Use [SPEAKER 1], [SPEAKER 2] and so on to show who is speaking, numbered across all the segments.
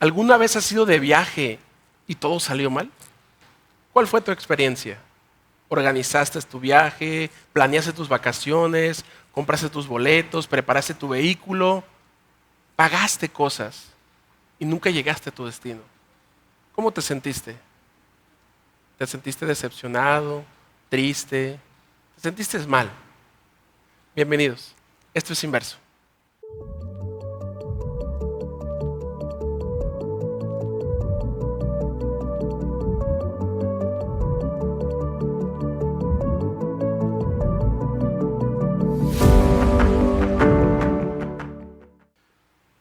[SPEAKER 1] ¿Alguna vez has ido de viaje y todo salió mal? ¿Cuál fue tu experiencia? ¿Organizaste tu viaje, planeaste tus vacaciones, compraste tus boletos, preparaste tu vehículo, pagaste cosas y nunca llegaste a tu destino? ¿Cómo te sentiste? ¿Te sentiste decepcionado, triste? ¿Te sentiste mal? Bienvenidos. Esto es Inverso.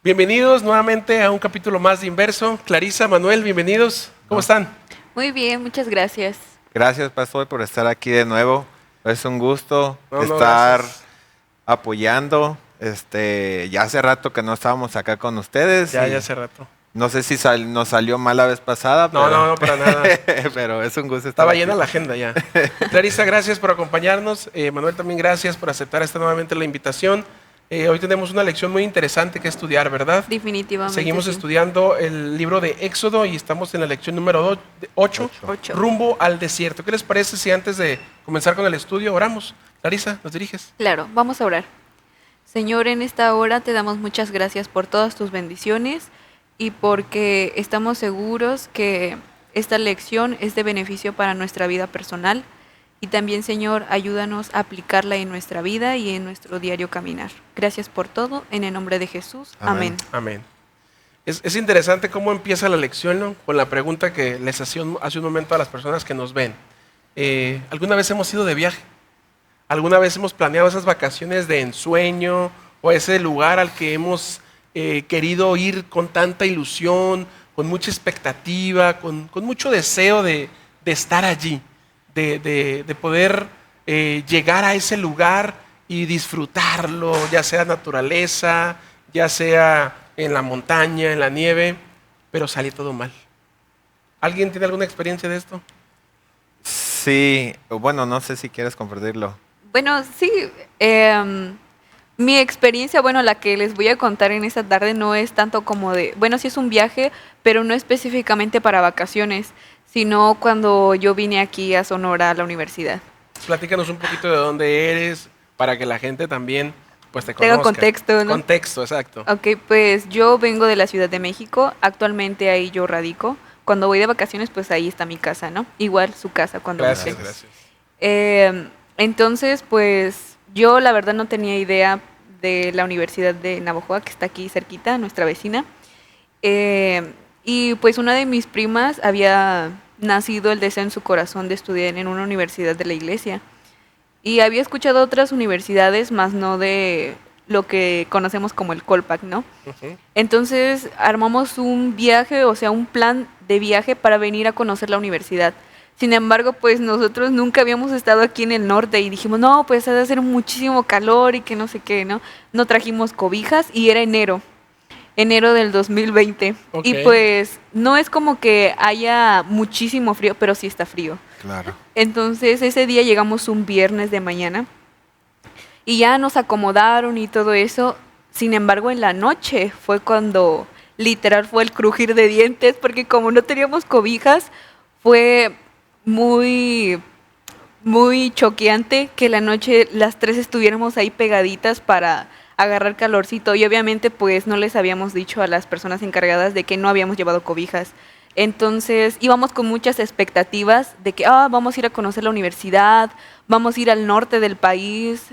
[SPEAKER 1] Bienvenidos nuevamente a un capítulo más de Inverso. Clarisa, Manuel, bienvenidos. ¿Cómo están?
[SPEAKER 2] Muy bien, muchas gracias.
[SPEAKER 3] Gracias, Pastor, por estar aquí de nuevo. Es un gusto estar
[SPEAKER 1] gracias.
[SPEAKER 3] apoyando. Ya hace rato que no estábamos acá con ustedes.
[SPEAKER 1] Ya hace rato.
[SPEAKER 3] No sé si nos salió mal la vez pasada.
[SPEAKER 1] No, para nada.
[SPEAKER 3] Pero es un gusto estar
[SPEAKER 1] Estaba
[SPEAKER 3] aquí.
[SPEAKER 1] llena la agenda ya. Clarisa, gracias por acompañarnos. Manuel, también gracias por aceptar nuevamente la invitación. Hoy tenemos una lección muy interesante que estudiar, ¿verdad?
[SPEAKER 2] Definitivamente.
[SPEAKER 1] Seguimos
[SPEAKER 2] sí.
[SPEAKER 1] estudiando el libro de Éxodo y estamos en la lección número 8,
[SPEAKER 2] Ocho.
[SPEAKER 1] rumbo al desierto. ¿Qué les parece si antes de comenzar con el estudio oramos? Clarisa, ¿nos diriges?
[SPEAKER 2] Claro, vamos a orar. Señor, en esta hora te damos muchas gracias por todas tus bendiciones y porque estamos seguros que esta lección es de beneficio para nuestra vida personal. Y también, Señor, ayúdanos a aplicarla en nuestra vida y en nuestro diario caminar. Gracias por todo, en el nombre de Jesús. Amén.
[SPEAKER 1] Amén. Es interesante cómo empieza la lección, ¿no? Con la pregunta que les hacía hace un momento a las personas que nos ven. ¿Alguna vez hemos ido de viaje? ¿Alguna vez hemos planeado esas vacaciones de ensueño o ese lugar al que hemos querido ir con tanta ilusión, con mucha expectativa, con mucho deseo de estar allí? De poder llegar a ese lugar y disfrutarlo, ya sea naturaleza, ya sea en la montaña, en la nieve, pero sale todo mal. ¿Alguien tiene alguna experiencia de esto?
[SPEAKER 3] Sí, bueno, no sé si quieres compartirlo.
[SPEAKER 2] Bueno, sí. Mi experiencia, bueno, la que les voy a contar en esta tarde no es tanto como de, bueno, sí es un viaje, pero no específicamente para vacaciones, sino cuando yo vine aquí a Sonora a la universidad.
[SPEAKER 1] Platícanos un poquito de dónde eres para que la gente también pues te
[SPEAKER 2] Tengo
[SPEAKER 1] conozca.
[SPEAKER 2] contexto, ¿no?
[SPEAKER 1] Contexto, exacto.
[SPEAKER 2] Ok, pues yo vengo de la Ciudad de México, actualmente ahí yo radico. Cuando voy de vacaciones, pues ahí está mi casa, ¿no? Igual su casa cuando
[SPEAKER 1] Gracias,
[SPEAKER 2] voy.
[SPEAKER 1] gracias.
[SPEAKER 2] Entonces, pues yo la verdad no tenía idea de la Universidad de Navojoa, que está aquí cerquita, nuestra vecina. Y pues una de mis primas había nacido el deseo en su corazón de estudiar en una universidad de la iglesia. Y había escuchado otras universidades, más no de lo que conocemos como el Colpac, ¿no?
[SPEAKER 1] Uh-huh.
[SPEAKER 2] Entonces armamos un viaje, o sea, un plan de viaje para venir a conocer la universidad. Sin embargo, pues nosotros nunca habíamos estado aquí en el norte y dijimos, no, pues ha de hacer muchísimo calor y que no sé qué, ¿no? No trajimos cobijas y era enero del 2020.
[SPEAKER 1] Okay.
[SPEAKER 2] Y pues no es como que haya muchísimo frío, pero sí está frío.
[SPEAKER 3] Claro.
[SPEAKER 2] Entonces ese día llegamos un viernes de mañana y ya nos acomodaron y todo eso. Sin embargo, en la noche fue cuando literal fue el crujir de dientes, porque como no teníamos cobijas, fue muy, muy choqueante que la noche las tres estuviéramos ahí pegaditas para agarrar calorcito y obviamente pues no les habíamos dicho a las personas encargadas de que no habíamos llevado cobijas. Entonces íbamos con muchas expectativas de que vamos a ir a conocer la universidad, vamos a ir al norte del país.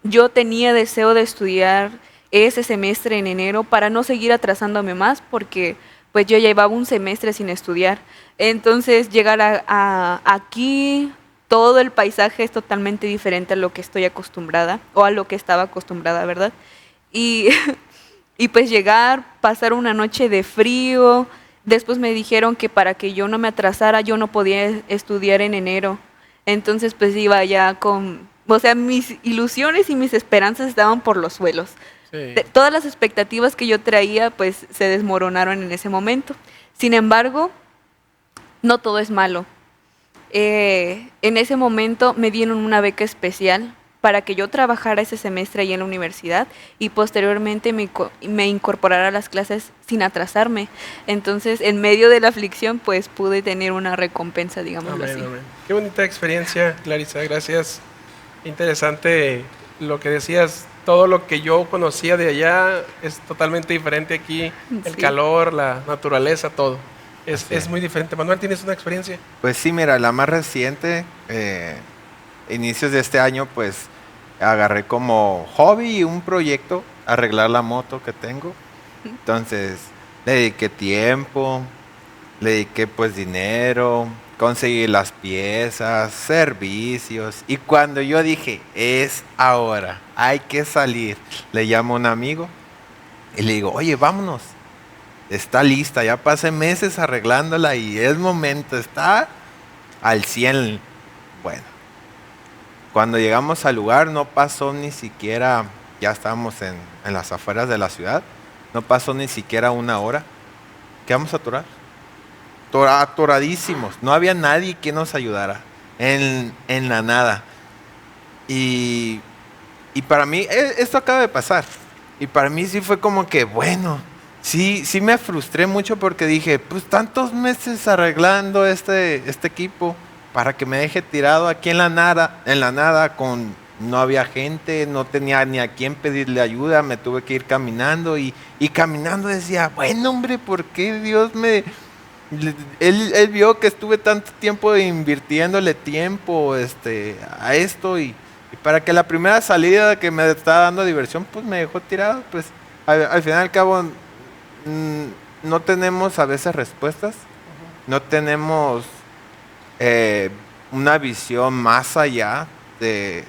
[SPEAKER 2] Yo tenía deseo de estudiar ese semestre en enero para no seguir atrasándome más porque pues yo llevaba un semestre sin estudiar. Entonces llegar aquí, todo el paisaje es totalmente diferente a lo que estoy acostumbrada o a lo que estaba acostumbrada, ¿verdad? Y, y pues llegar, pasar una noche de frío. Después me dijeron que para que yo no me atrasara, yo no podía estudiar en enero. Entonces pues iba ya con, o sea, mis ilusiones y mis esperanzas estaban por los suelos.
[SPEAKER 1] Sí.
[SPEAKER 2] Todas las expectativas que yo traía pues se desmoronaron en ese momento. Sin embargo, no todo es malo. En ese momento me dieron una beca especial para que yo trabajara ese semestre ahí en la universidad y posteriormente me incorporara a las clases sin atrasarme. Entonces, en medio de la aflicción, pues pude tener una recompensa, digámoslo
[SPEAKER 1] Amén,
[SPEAKER 2] así.
[SPEAKER 1] amén. Qué bonita experiencia, Clarisa, gracias. Interesante lo que decías. Todo lo que yo conocía de allá es totalmente diferente aquí. El
[SPEAKER 2] Sí.
[SPEAKER 1] calor, la naturaleza, todo. Es,
[SPEAKER 3] Así
[SPEAKER 1] es
[SPEAKER 3] es.
[SPEAKER 1] muy diferente. Manuel, ¿tienes una experiencia?
[SPEAKER 3] Pues sí, mira, la más reciente, inicios de este año, pues agarré como hobby un proyecto, arreglar la moto que tengo. Entonces, le dediqué tiempo, le dediqué pues dinero, conseguí las piezas, servicios. Y cuando yo dije, es ahora, hay que salir, le llamo a un amigo y le digo, oye, vámonos. Está lista, ya pasé meses arreglándola y es momento, está al 100. Bueno, cuando llegamos al lugar no pasó ni siquiera, ya estábamos en las afueras de la ciudad, no pasó ni siquiera una hora. Quedamos atorados, atoradísimos, no había nadie que nos ayudara, en la nada. Y, y para mí, esto acaba de pasar, y para mí sí fue como que, bueno, sí me frustré mucho porque dije, pues tantos meses arreglando este equipo para que me deje tirado aquí en la nada no había gente, no tenía ni a quién pedirle ayuda, me tuve que ir caminando y caminando decía, bueno hombre, ¿por qué Dios me... Él vio que estuve tanto tiempo invirtiéndole tiempo a esto y para que la primera salida que me estaba dando diversión, pues me dejó tirado, pues al final y al cabo no tenemos a veces respuestas, no tenemos una visión más allá de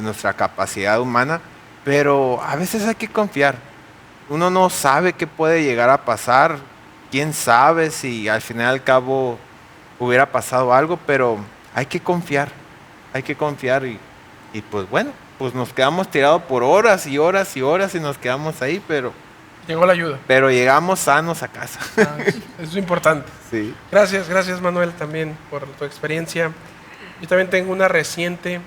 [SPEAKER 3] nuestra capacidad humana, pero a veces hay que confiar. Uno no sabe qué puede llegar a pasar, quién sabe si al final y al cabo hubiera pasado algo, pero hay que confiar y pues bueno, pues nos quedamos tirados por horas y horas y horas y nos quedamos ahí,
[SPEAKER 1] Llegó la ayuda.
[SPEAKER 3] pero llegamos sanos a casa.
[SPEAKER 1] Eso es importante.
[SPEAKER 3] Sí.
[SPEAKER 1] Gracias Manuel también por tu experiencia. Yo también tengo una reciente,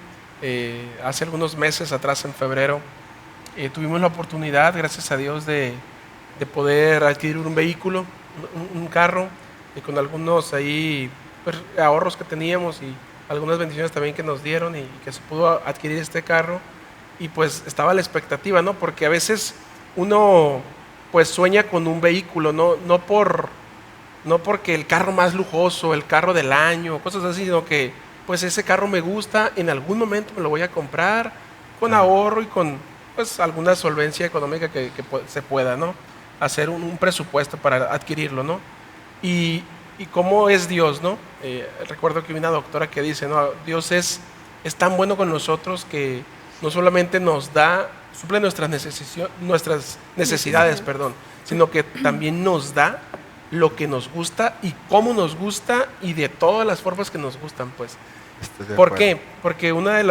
[SPEAKER 1] hace algunos meses atrás, en febrero, tuvimos la oportunidad, gracias a Dios, de poder adquirir un vehículo, un carro, y con algunos ahí pues, ahorros que teníamos y algunas bendiciones también que nos dieron y que se pudo adquirir este carro. Y pues estaba la expectativa, ¿no? Porque a veces uno pues sueña con un vehículo, no porque el carro más lujoso, el carro del año, cosas así, sino que pues ese carro me gusta, en algún momento me lo voy a comprar con ahorro y con pues alguna solvencia económica que se pueda, ¿no? Hacer un presupuesto para adquirirlo, ¿no? Y cómo es Dios, ¿no? Recuerdo que hay una doctora que dice, ¿no? Dios es tan bueno con nosotros que no solamente nos da, suple nuestras necesidades, perdón, sino que también nos da lo que nos gusta y cómo nos gusta y de todas las formas que nos gustan, pues.
[SPEAKER 3] Estoy de
[SPEAKER 1] ¿Por
[SPEAKER 3] acuerdo.
[SPEAKER 1] qué? Porque una de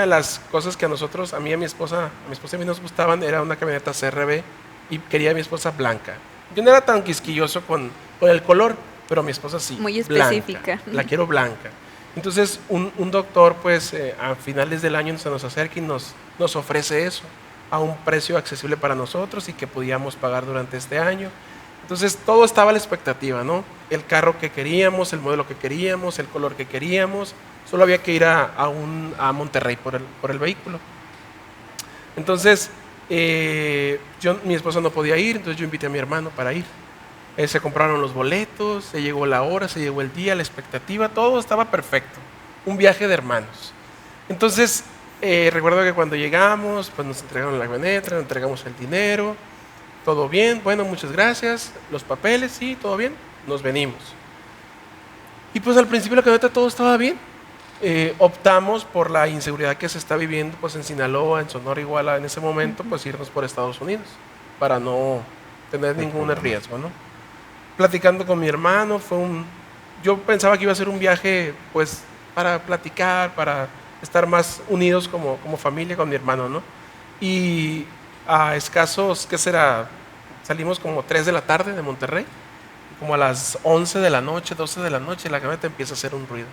[SPEAKER 1] las cosas que a nosotros, a mí y a mi esposa y a mí nos gustaban era una camioneta CRV y quería a mi esposa blanca. Yo no era tan quisquilloso con el color, pero a mi esposa sí.
[SPEAKER 2] Muy
[SPEAKER 1] blanca.
[SPEAKER 2] específica.
[SPEAKER 1] La quiero blanca. Entonces un doctor pues a finales del año se nos acerca y nos ofrece eso a un precio accesible para nosotros y que podíamos pagar durante este año. Entonces todo estaba a la expectativa, ¿no? El carro que queríamos, el modelo que queríamos, el color que queríamos. Solo había que ir a Monterrey por el vehículo. Entonces mi esposa no podía ir, entonces yo invité a mi hermano para ir. Se compraron los boletos, se llegó la hora, se llegó el día, la expectativa, todo estaba perfecto. Un viaje de hermanos. Entonces, recuerdo que cuando llegamos, pues nos entregaron la camioneta, nos entregamos el dinero, todo bien, bueno, muchas gracias, los papeles, sí, todo bien, nos venimos. Y pues al principio la camioneta todo estaba bien. Optamos por la inseguridad que se está viviendo pues en Sinaloa, en Sonora, Iguala, en ese momento, pues irnos por Estados Unidos, para no tener ningún riesgo, ¿no? Platicando con mi hermano, yo pensaba que iba a ser un viaje pues para platicar, para estar más unidos como familia con mi hermano, ¿no? Y a escasos, ¿qué será? Salimos como 3 de la tarde de Monterrey, como a las 11 de la noche, 12 de la noche, la camioneta empieza a hacer un ruido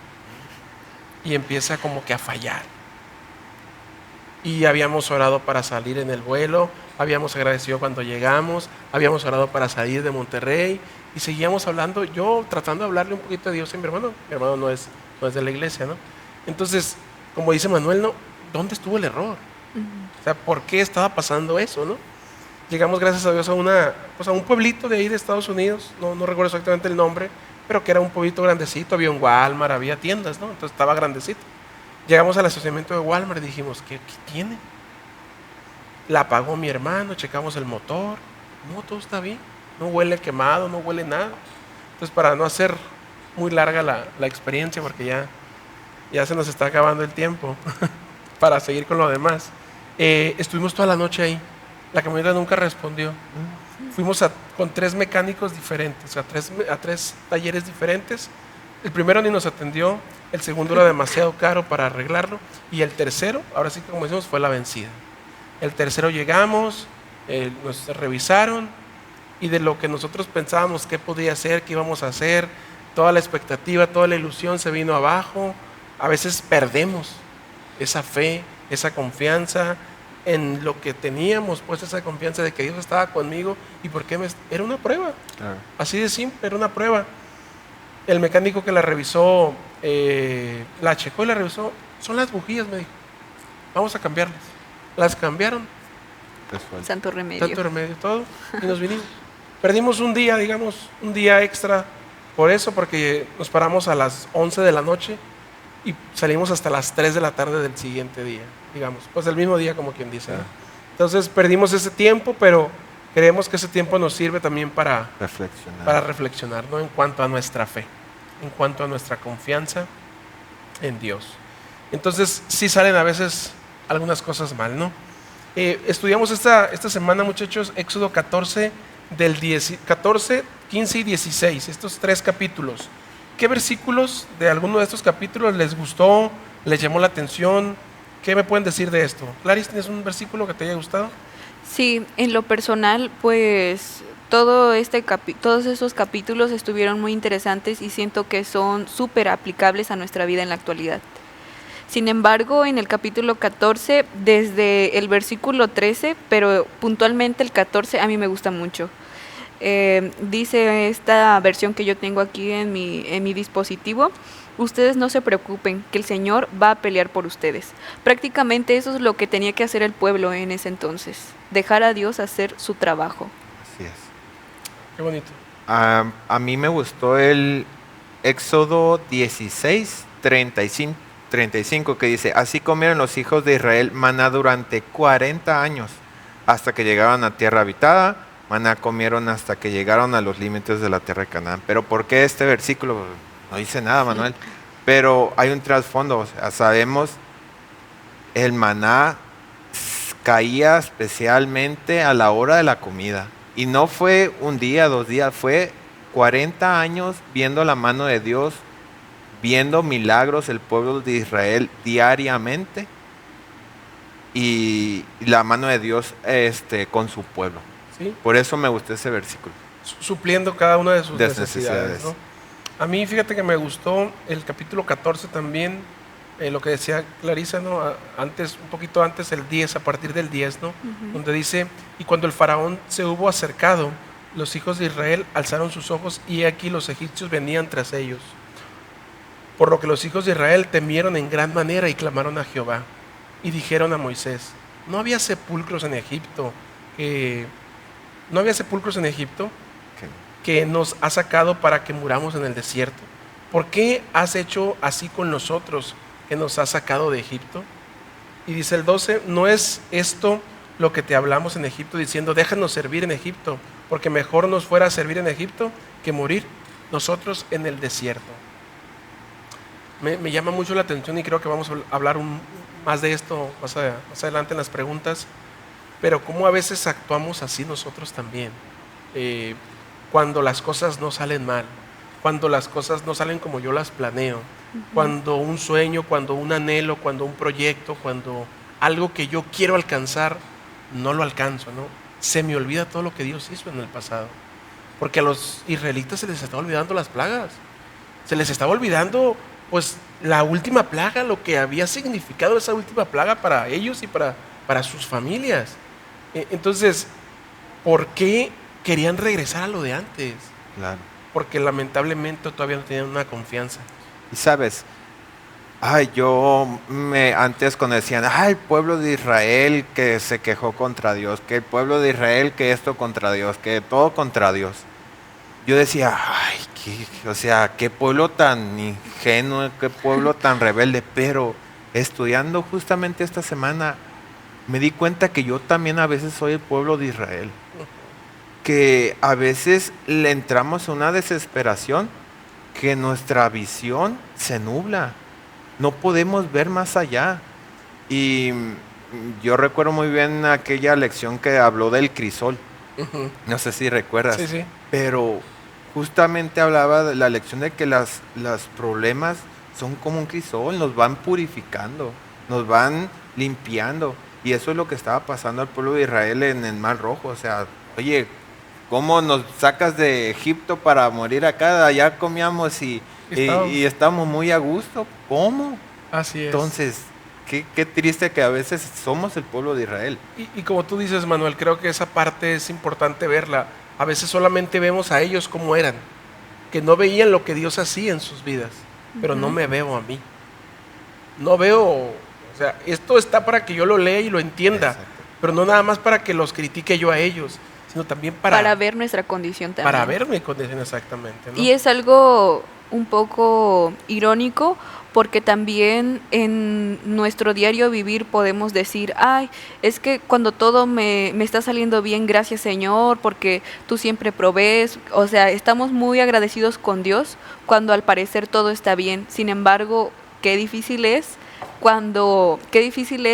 [SPEAKER 1] y empieza como que a fallar. y habíamos orado para salir en el vuelo, habíamos agradecido cuando llegamos, habíamos orado para salir de Monterrey y seguíamos hablando, yo tratando de hablarle un poquito de Dios a mi hermano no es de la iglesia, ¿no? Entonces, como dice Manuel, ¿no? ¿Dónde estuvo el error? O sea, ¿por qué estaba pasando eso, no? Llegamos, gracias a Dios, a un pueblito de ahí de Estados Unidos, no recuerdo exactamente el nombre, pero que era un pueblito grandecito, había un Walmart, había tiendas, ¿no? Entonces estaba grandecito. Llegamos al estacionamiento de Walmart y dijimos, ¿qué tiene? La apagó mi hermano, checamos el motor, no, todo está bien, no huele quemado, no huele nada. Entonces, para no hacer muy larga la experiencia, porque ya se nos está acabando el tiempo para seguir con lo demás, estuvimos toda la noche ahí. La camioneta nunca respondió. Fuimos con 3 mecánicos diferentes, a tres talleres diferentes. El primero ni nos atendió, el segundo era demasiado caro para arreglarlo, y el tercero, ahora sí que como decimos, fue la vencida. El tercero llegamos, nos revisaron, y de lo que nosotros pensábamos qué podía hacer, qué íbamos a hacer, toda la expectativa, toda la ilusión se vino abajo. A veces perdemos esa fe, esa confianza en lo que teníamos, pues esa confianza de que Dios estaba conmigo y porque era una prueba, claro. Así de simple, era una prueba. El mecánico que la revisó, la checó y la revisó, son las bujías, me dijo, vamos a cambiarlas. Las cambiaron.
[SPEAKER 2] Santo remedio,
[SPEAKER 1] todo, y nos vinimos. Perdimos un día, digamos, un día extra por eso, porque nos paramos a las 11 de la noche y salimos hasta las 3 de la tarde del siguiente día, digamos, pues el mismo día, como quien dice, ¿no? Entonces perdimos ese tiempo, pero creemos que ese tiempo nos sirve también para reflexionar, ¿no? En cuanto a nuestra fe, en cuanto a nuestra confianza en Dios. Entonces sí salen a veces algunas cosas mal, ¿no? Estudiamos esta semana, muchachos, Éxodo 14, 15 y 16, estos 3 capítulos. ¿Qué versículos de alguno de estos capítulos les gustó, les llamó la atención? ¿Qué me pueden decir de esto? Clarice, ¿tienes un versículo que te haya gustado?
[SPEAKER 2] Sí, en lo personal, pues todos esos capítulos estuvieron muy interesantes y siento que son súper aplicables a nuestra vida en la actualidad. Sin embargo, en el capítulo 14, desde el versículo 13, pero puntualmente el 14, a mí me gusta mucho. Dice esta versión que yo tengo aquí en mi dispositivo: ustedes no se preocupen, que el Señor va a pelear por ustedes. Prácticamente eso es lo que tenía que hacer el pueblo en ese entonces, dejar a Dios hacer su trabajo.
[SPEAKER 3] Así es.
[SPEAKER 1] Qué bonito.
[SPEAKER 3] A mí me gustó el Éxodo 16, 35, que dice, así comieron los hijos de Israel maná durante 40 años, hasta que llegaron a tierra habitada. Maná comieron hasta que llegaron a los límites de la tierra de Canaán. Pero ¿por qué este versículo? No dice nada, Manuel. Pero hay un trasfondo. O sea, sabemos, el maná caía especialmente a la hora de la comida. Y no fue un día, 2 días, fue 40 años viendo la mano de Dios, viendo milagros el pueblo de Israel diariamente. Y la mano de Dios con su pueblo. ¿Sí? Por eso me gustó ese versículo.
[SPEAKER 1] Supliendo cada una de sus necesidades, ¿no? A mí, fíjate que me gustó el capítulo 14 también, lo que decía Clarisa, ¿no? Antes, un poquito antes, el 10, a partir del 10, ¿no? Uh-huh. Donde dice, y cuando el faraón se hubo acercado, los hijos de Israel alzaron sus ojos y aquí los egipcios venían tras ellos. Por lo que los hijos de Israel temieron en gran manera y clamaron a Jehová. Y dijeron a Moisés, ¿no había sepulcros en Egipto que nos ha sacado para que muramos en el desierto? ¿Por qué has hecho así con nosotros, que nos has sacado de Egipto? Y dice el 12, ¿no es esto lo que te hablamos en Egipto, diciendo, déjanos servir en Egipto, porque mejor nos fuera a servir en Egipto que morir nosotros en el desierto? Me llama mucho la atención y creo que vamos a hablar más de esto más adelante en las preguntas, pero cómo a veces actuamos así nosotros también, cuando las cosas no salen mal, cuando las cosas no salen como yo las planeo, uh-huh. Cuando un sueño, cuando un anhelo, cuando un proyecto, cuando algo que yo quiero alcanzar, no lo alcanzo, ¿no? Se me olvida todo lo que Dios hizo en el pasado, porque a los israelitas se les estaba olvidando las plagas, se les estaba olvidando pues la última plaga, lo que había significado esa última plaga para ellos y para sus familias. Entonces, ¿por qué querían regresar a lo de antes?
[SPEAKER 3] Claro.
[SPEAKER 1] Porque lamentablemente todavía no tenían una confianza.
[SPEAKER 3] Y sabes, antes cuando decían, el pueblo de Israel que se quejó contra Dios, que el pueblo de Israel que esto contra Dios, que todo contra Dios. Yo decía, qué pueblo tan ingenuo, qué pueblo tan rebelde. Pero estudiando justamente esta semana, me di cuenta que yo también a veces soy el pueblo de Israel. Que a veces le entramos a una desesperación, que nuestra visión se nubla. No podemos ver más allá. Y yo recuerdo muy bien aquella lección que habló del crisol. No sé si recuerdas.
[SPEAKER 1] Sí, sí.
[SPEAKER 3] Pero justamente hablaba de la lección de que los problemas son como un crisol, nos van purificando, nos van limpiando. Y eso es lo que estaba pasando al pueblo de Israel en el Mar Rojo. O sea, oye, ¿cómo nos sacas de Egipto para morir acá? Allá comíamos y estamos muy a gusto. ¿Cómo?
[SPEAKER 1] Así es.
[SPEAKER 3] Entonces, qué triste que a veces somos el pueblo de Israel.
[SPEAKER 1] Y como tú dices, Manuel, creo que esa parte es importante verla. A veces solamente vemos a ellos como eran, que no veían lo que Dios hacía en sus vidas, pero no me veo a mí. No veo, o sea, esto está para que yo lo lea y lo entienda,
[SPEAKER 3] Exacto.
[SPEAKER 1] pero no nada más para que los critique yo a ellos, sino también para
[SPEAKER 2] ver nuestra condición también.
[SPEAKER 1] Para ver mi condición exactamente, ¿no?
[SPEAKER 2] Y es algo un poco irónico porque también en nuestro diario vivir podemos decir, es que cuando todo me está saliendo bien, gracias Señor, porque tú siempre provees. O sea, estamos muy agradecidos con Dios cuando al parecer todo está bien. Sin embargo, qué difícil es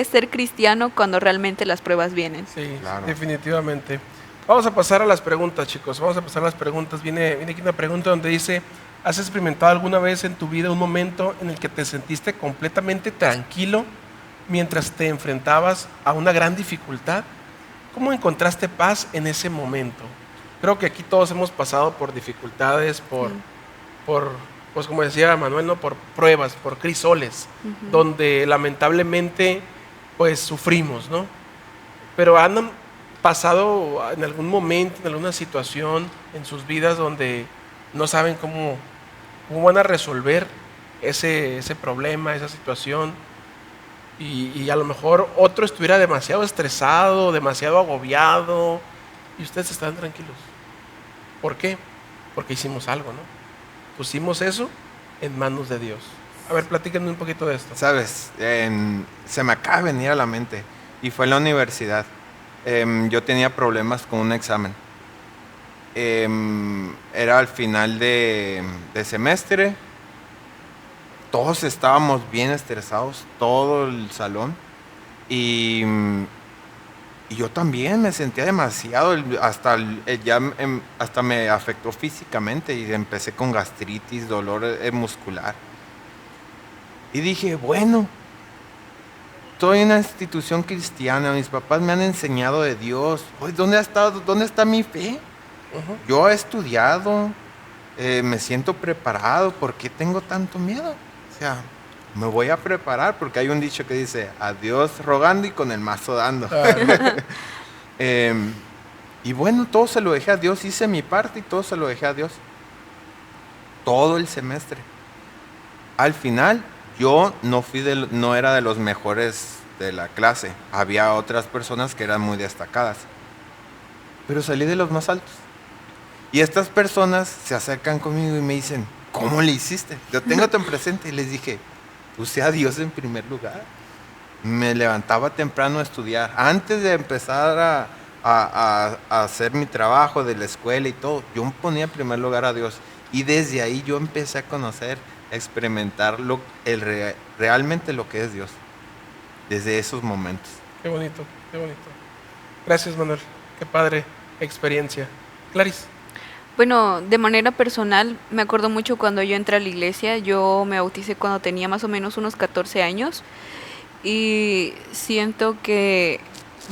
[SPEAKER 2] ser cristiano cuando realmente las pruebas vienen.
[SPEAKER 1] Sí,
[SPEAKER 3] Claro.
[SPEAKER 1] definitivamente. Vamos a pasar a las preguntas, chicos. Vamos a pasar a las preguntas. Viene aquí una pregunta donde dice, ¿has experimentado alguna vez en tu vida un momento en el que te sentiste completamente tranquilo mientras te enfrentabas a una gran dificultad? ¿Cómo encontraste paz en ese momento? Creo que aquí todos hemos pasado por dificultades, pues como decía Manuel, ¿no? Por pruebas, por crisoles, donde lamentablemente pues sufrimos, ¿no? Pero han pasado en algún momento, en alguna situación en sus vidas donde no saben cómo van a resolver ese problema, esa situación, y a lo mejor otro estuviera demasiado estresado, demasiado agobiado, y ustedes están tranquilos. ¿Por qué? Porque hicimos algo, ¿no? Pusimos eso en manos de Dios. A ver, platíquenme un poquito de esto.
[SPEAKER 3] Sabes, se me acaba de venir a la mente, y fue en la universidad. Yo tenía problemas con un examen. Era al final de semestre. Todos estábamos bien estresados, todo el salón. Y yo también me sentía demasiado, hasta me afectó físicamente y empecé con gastritis, dolor muscular. Y dije, bueno, estoy en una institución cristiana, mis papás me han enseñado de Dios. ¿Dónde está mi fe? Yo he estudiado, me siento preparado. ¿Por qué tengo tanto miedo? O sea, me voy a preparar porque hay un dicho que dice, a Dios rogando y con el mazo dando. Y bueno, todo se lo dejé a Dios, hice mi parte y todo se lo dejé a Dios. Todo el semestre. Al final, yo no era de los mejores de la clase. Había otras personas que eran muy destacadas. Pero salí de los más altos. Y estas personas se acercan conmigo y me dicen, ¿cómo le hiciste? Yo tengo tan presente. Y les dije, puse a Dios en primer lugar. Me levantaba temprano a estudiar. Antes de empezar a hacer mi trabajo de la escuela y todo, yo ponía en primer lugar a Dios. Y desde ahí yo empecé a conocer, a experimentar realmente lo que es Dios. Desde esos momentos.
[SPEAKER 1] Qué bonito, qué bonito. Gracias, Manuel. Qué padre experiencia. Clarice.
[SPEAKER 2] Bueno, de manera personal, me acuerdo mucho cuando yo entré a la iglesia. Yo me bauticé cuando tenía más o menos unos 14 años. Y siento que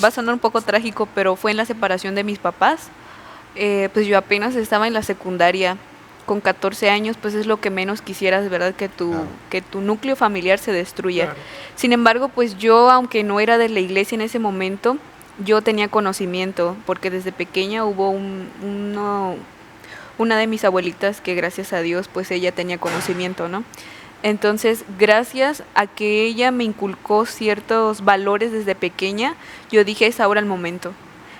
[SPEAKER 2] va a sonar un poco trágico, pero fue en la separación de mis papás. Pues yo apenas estaba en la secundaria con 14 años, pues es lo que menos quisieras, ¿verdad?
[SPEAKER 3] Claro.
[SPEAKER 2] Que tu núcleo familiar se destruya.
[SPEAKER 1] Claro.
[SPEAKER 2] Sin embargo, pues yo, aunque no era de la iglesia en ese momento, yo tenía conocimiento, porque desde pequeña hubo una de mis abuelitas que gracias a Dios, pues ella tenía conocimiento, ¿no? Entonces, gracias a que ella me inculcó ciertos valores desde pequeña, yo dije, es ahora el momento.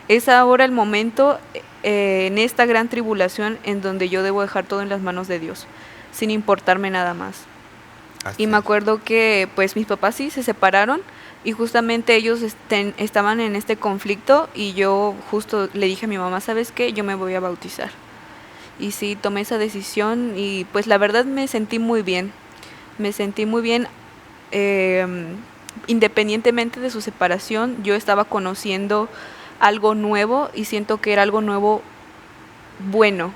[SPEAKER 2] Es ahora el momento en esta gran tribulación en donde yo debo dejar todo en las manos de Dios, sin importarme nada más.
[SPEAKER 3] Así
[SPEAKER 2] Y me
[SPEAKER 3] es.
[SPEAKER 2] acuerdo que pues mis papás sí se separaron y justamente ellos estaban en este conflicto y yo justo le dije a mi mamá, ¿sabes qué? Yo me voy a bautizar. Y sí, tomé esa decisión y pues la verdad me sentí muy bien. Me sentí muy bien. eh, Independientemente de su separación, yo estaba conociendo algo nuevo y siento que era algo nuevo bueno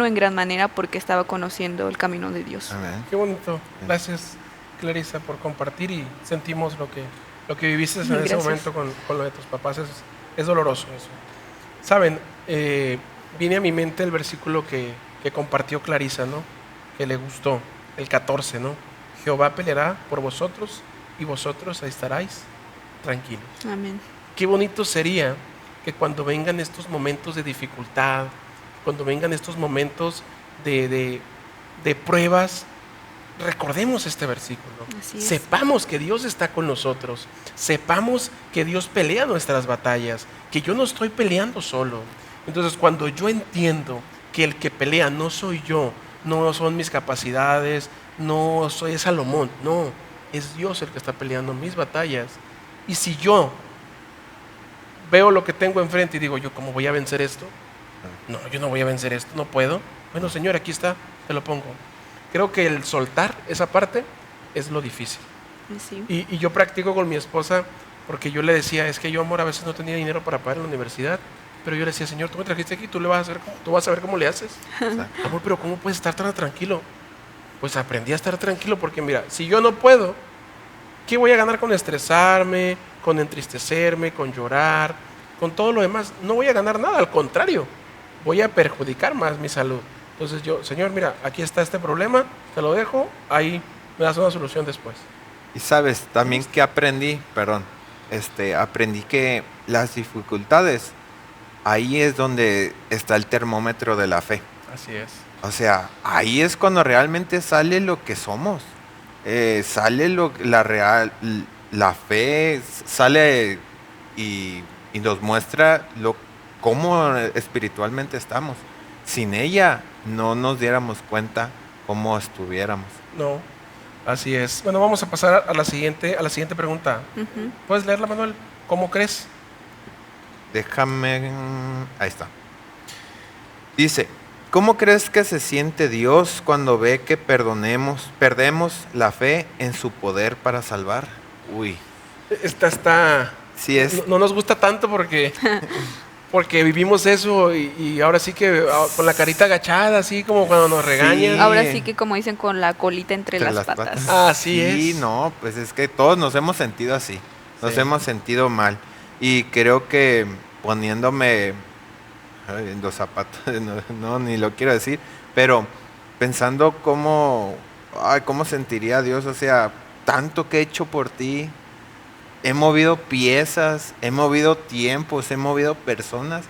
[SPEAKER 2] en gran manera porque estaba conociendo el camino de Dios.
[SPEAKER 3] Amén.
[SPEAKER 1] Qué bonito. Gracias, Clarisa, por compartir y sentimos lo que viviste en ese
[SPEAKER 2] Gracias.
[SPEAKER 1] momento con lo de tus papás. Es doloroso eso. Saben, viene a mi mente el versículo que compartió Clarisa, ¿no? Que le gustó, el 14, ¿no? Jehová peleará por vosotros y vosotros ahí estaréis tranquilos.
[SPEAKER 2] Amén.
[SPEAKER 1] Qué bonito sería que cuando vengan estos momentos de dificultad, cuando vengan estos momentos de pruebas, recordemos este versículo.
[SPEAKER 2] Así es.
[SPEAKER 1] Sepamos que Dios está con nosotros. Sepamos que Dios pelea nuestras batallas, que yo no estoy peleando solo. Entonces, cuando yo entiendo que el que pelea no soy yo, no son mis capacidades, no soy Salomón, no, es Dios el que está peleando mis batallas. Y si yo veo lo que tengo enfrente y digo, yo, ¿cómo voy a vencer esto? No, yo no voy a vencer esto, no puedo. Bueno, Señor, aquí está, te lo pongo. Creo que el soltar esa parte es lo difícil.
[SPEAKER 2] Sí.
[SPEAKER 1] Y yo practico con mi esposa porque yo le decía, es que yo, amor, a veces no tenía dinero para pagar en la universidad, pero yo le decía, Señor, tú me trajiste aquí, tú vas a ver cómo le haces.
[SPEAKER 3] Exacto.
[SPEAKER 1] Amor, pero ¿cómo puedes estar tan tranquilo? Pues aprendí a estar tranquilo porque mira, si yo no puedo, ¿qué voy a ganar con estresarme, con entristecerme, con llorar, con todo lo demás? No voy a ganar nada, al contrario, voy a perjudicar más mi salud. Entonces yo, Señor, mira, aquí está este problema, te lo dejo, ahí me das una solución después.
[SPEAKER 3] Y sabes, también que aprendí, aprendí que las dificultades, ahí es donde está el termómetro de la fe.
[SPEAKER 1] Así es.
[SPEAKER 3] O sea, ahí es cuando realmente sale lo que somos. Sale la fe sale y nos muestra cómo espiritualmente estamos. Sin ella no nos diéramos cuenta cómo estuviéramos.
[SPEAKER 1] No, así es. Bueno, vamos a pasar a la siguiente pregunta.
[SPEAKER 2] Ujú.
[SPEAKER 1] ¿Puedes leerla, Manuel? ¿Cómo crees?
[SPEAKER 3] Déjame... Ahí está. Dice, ¿cómo crees que se siente Dios cuando ve que perdemos la fe en su poder para salvar? Uy,
[SPEAKER 1] Esta está...
[SPEAKER 3] sí es...
[SPEAKER 1] No nos gusta tanto porque vivimos eso y ahora sí que con la carita agachada, así como cuando nos regañan.
[SPEAKER 3] Sí.
[SPEAKER 2] Ahora sí que como dicen con la colita entre las patas.
[SPEAKER 1] Así
[SPEAKER 3] Sí,
[SPEAKER 1] es.
[SPEAKER 3] no, pues es que todos nos hemos sentido así, nos
[SPEAKER 1] Sí.
[SPEAKER 3] hemos sentido mal. Y creo que poniéndome en los zapatos, no, ni lo quiero decir, pero pensando cómo sentiría Dios, o sea, tanto que he hecho por ti, he movido piezas, he movido tiempos, he movido personas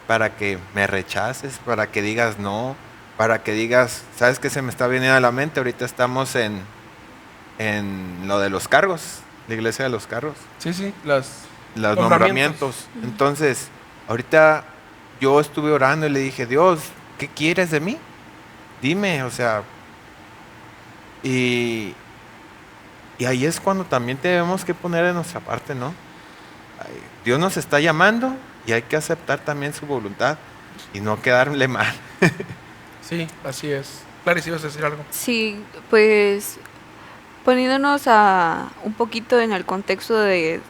[SPEAKER 3] para que me rechaces, para que digas no, para que digas, ¿sabes qué se me está viniendo a la mente? Ahorita estamos en lo de los cargos, la iglesia de los cargos,
[SPEAKER 1] Sí,
[SPEAKER 3] los
[SPEAKER 1] Nombramientos.
[SPEAKER 3] nombramientos. Entonces, ahorita yo estuve orando y le dije, Dios, ¿qué quieres de mí? Dime, o sea, y ahí es cuando también tenemos que poner de nuestra parte, ¿no? Ay, Dios nos está llamando y hay que aceptar también su voluntad y no quedarle mal.
[SPEAKER 1] Sí, así es. Clarice, ibas a decir algo.
[SPEAKER 2] Sí, pues poniéndonos un poquito en el contexto de